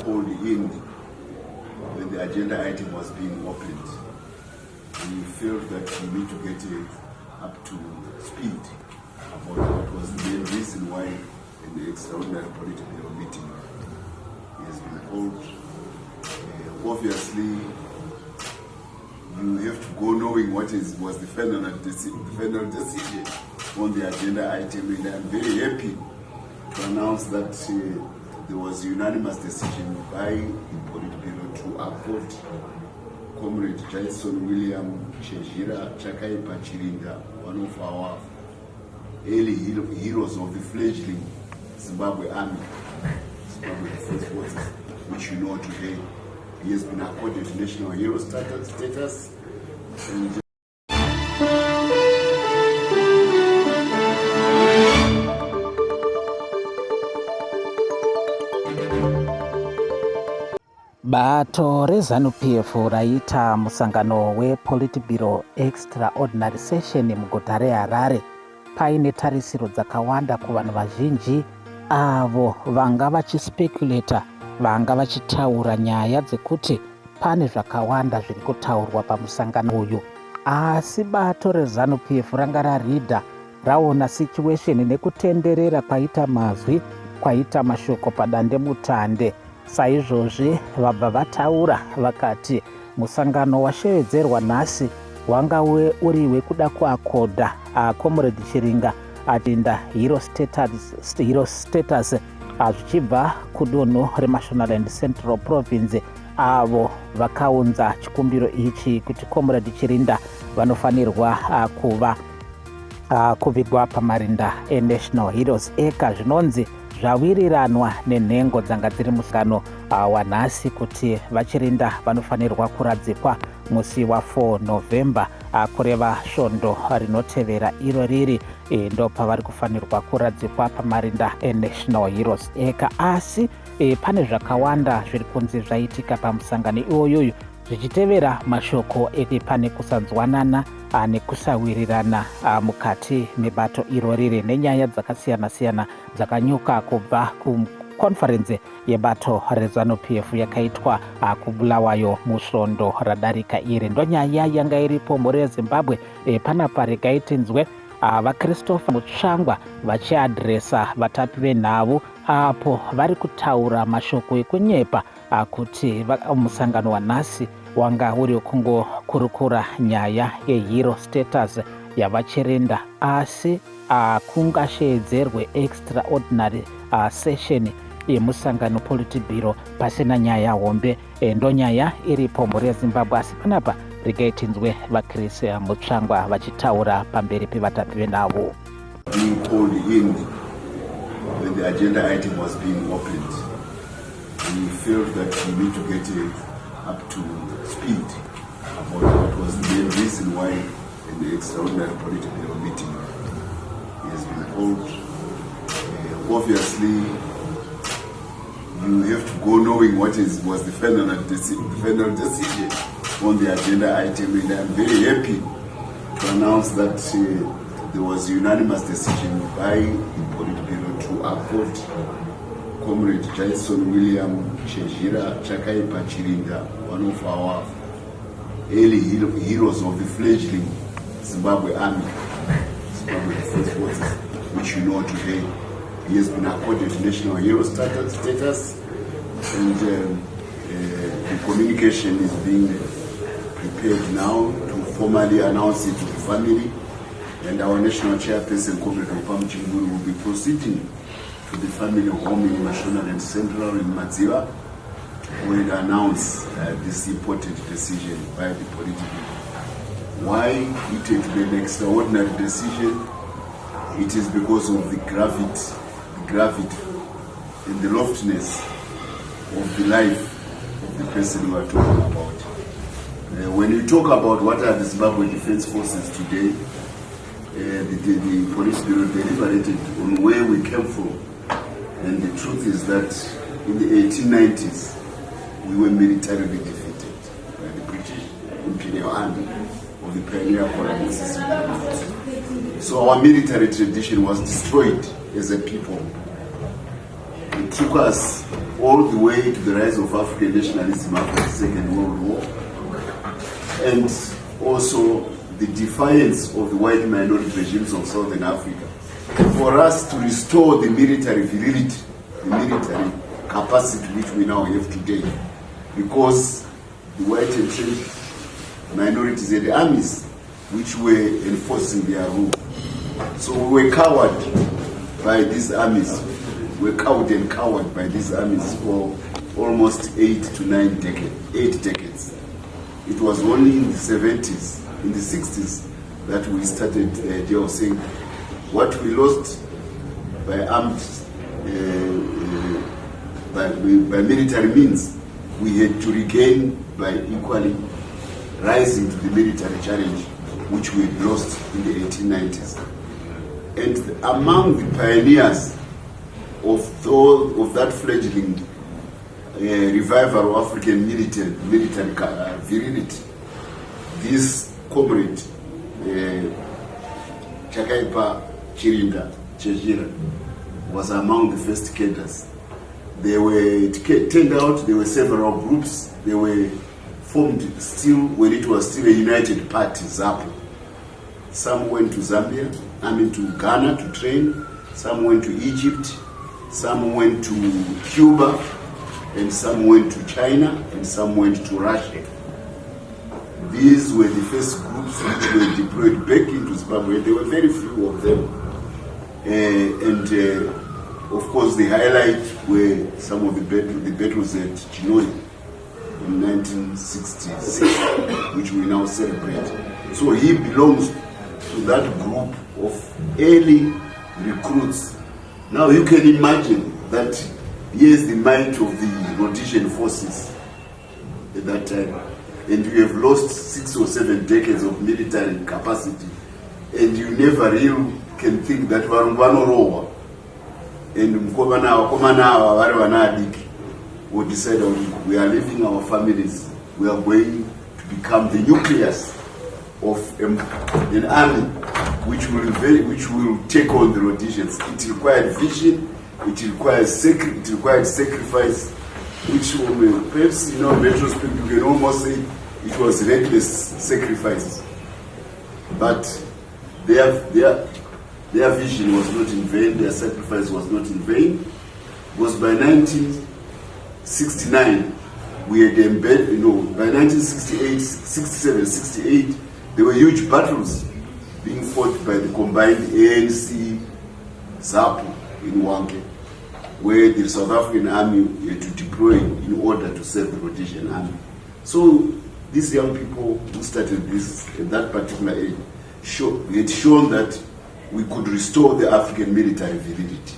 called in when the agenda item was being opened. We felt that we need to get up to speed about what was the main reason why in the extraordinary political meeting he has been called. Obviously, you have to go knowing what was the final decision on the agenda item, and I'm very happy to announce that there was a unanimous decision by the politburo to appoint Comrade Jason William Chejira Chakaipa Chirinda, one of our early heroes of the fledgling Zimbabwe Army, Zimbabwe Defense Forces, which you know today. He has been accorded national hero status and Bato rezanu PF raita musangano wePolitburo Extraordinary Session muguta reHarare paine tarisiro dzakawanda kuvanhu vazhinji avo vanga vachispekuleta, vanga vachitaura nyaya dzekuti pane zvakawanda zviri kutaurwa pamusangano uyu. Asi bato rezanu PF ranga raridha raona situation nekutenderera kwaita mazwi, kwaita mashoko padandemutande. Saizvozvi vabva vataura vakati musangano washevedzerwa nhasi wanga uri wekuda kuakodha Comrade Chiringa atinda hero status zvichibva kudunhu reMashonaland Central Province, avo vakaunza chikumbiro ichi kuti Comrade Chirinda vanofanirwa kuva kuvigwa pamarinda eNational Heroes Eka. Zvinonzi zvawiriranwa nenhengo dzanga dziri musangano wanhasi kuti vachirinda vanofanirwa kuradzikwa musi wa4 November kureva svondo rinotevera iro riri ndo pavari kufanirwa kuradzikwa pamarinda eNational Heroes Eka. Asi pane zvakawanda zviri kunzi zvaitika pamusangano iwoyoyo zvichitevera mashoko ekuti pane kusanzwanana nekusawirirana mukati mebato iro riri nenyaya dzakasiyana-siyana dzakanyuka kubva kukonferense yebato rezanu PF yakaitwa kuBulawayo musvondo radarika iri. Ndonyaya yanga iripo mhuri yeZimbabwe panapa regaitinzwe vaChristopher Mutsvangwa vachiadhiresa vatapi venhau apo vari kutaura mashoko ekunyepa kuti musangano wanhasi wanga uri wekungokurukura nyaya yehero status yavachirinda, asi kungashedzerwe extraordinary session yemusangano politburo pasina nyaya hombe. Ndonyaya iripo mhuri yeZimbabwe, asi panapa regaitinzwe vaChris Mutsvangwa vachitaura pamberi pevatapi venhau. Being called in when the agenda item was being opened, we felt that we need to get up to speed about what was the main reason why in the extraordinary political meeting he has been called. Obviously, you have to go knowing what was the final decision on the agenda item, and I'm very happy to announce that there was a unanimous decision by the politburo to appoint Comrade Jason William Chejira Chakaipa Chirinda, one of our early heroes of the fledgling Zimbabwe Army, Zimbabwe Defense Forces, which you know today. He has been accorded national hero status, and the communication is being prepared now to formally announce it to the family, and our national chairperson, Comrade Mutsvangwa, will be proceeding to the family home in Mashonaland Central in Madziva to go and announce this important decision by the politburo. Why it had to be an extraordinary decision? It is because of the gravity and the loftiness of the life of the person we are talking about. When you talk about what are the Zimbabwe Defense Forces today, the politburo deliberated on where we came from. And the truth is that in the 1890s, we were militarily defeated by the British Imperial Army of the pioneer colony system. So our military tradition was destroyed as a people. It took us all the way to the rise of African nationalism after the Second World War, and also the defiance of the white minority regimes of Southern Africa, for us to restore the military virility, the military capacity which we now have today, because the white entrenched minorities had armies which were enforcing their rule. So we were cowed by these armies. We were cowed and cowered by these armies for almost 8 decades. It was only in the 70s, in the 60s, that we started the idea of saying what we lost by armed, by military means, we had to regain by equally rising to the military challenge which we had lost in the 1890s. And among the pioneers of that fledgling revival of African military virility, this comrade Chakaipa Chirinda Chejira was among the first cadres. It turned out there were several groups. They were formed still when it was still a united party, ZAPU. Some went to Zambia, to Ghana to train. Some went to Egypt. Some went to Cuba. And some went to China. And some went to Russia. These were the first groups which were deployed back into Zimbabwe. There were very few of them. Of course, the highlight were some of the battles at Chinoi in 1966, which we now celebrate. So he belongs to that group of early recruits. Now you can imagine that here's the might of the Rhodesian forces at that time. And you have lost 6 or 7 decades of military capacity. And you never really can think that Varumbanorowa and Mkomana will decide we are leaving our families. We are going to become the nucleus of an army which will take on the Rhodesians. It required vision, it required sacrifice, which perhaps in retrospect you can almost say it was reckless sacrifice. But their vision was not in vain, their sacrifice was not in vain. It was by 1969 we had embedded, by 1968, 67, 68, there were huge battles being fought by the combined ANC, ZAPU in Wanke, where the South African army had to deploy in order to serve the Rhodesian army. So these young people who started this at that particular age had shown that we could restore the African military virility.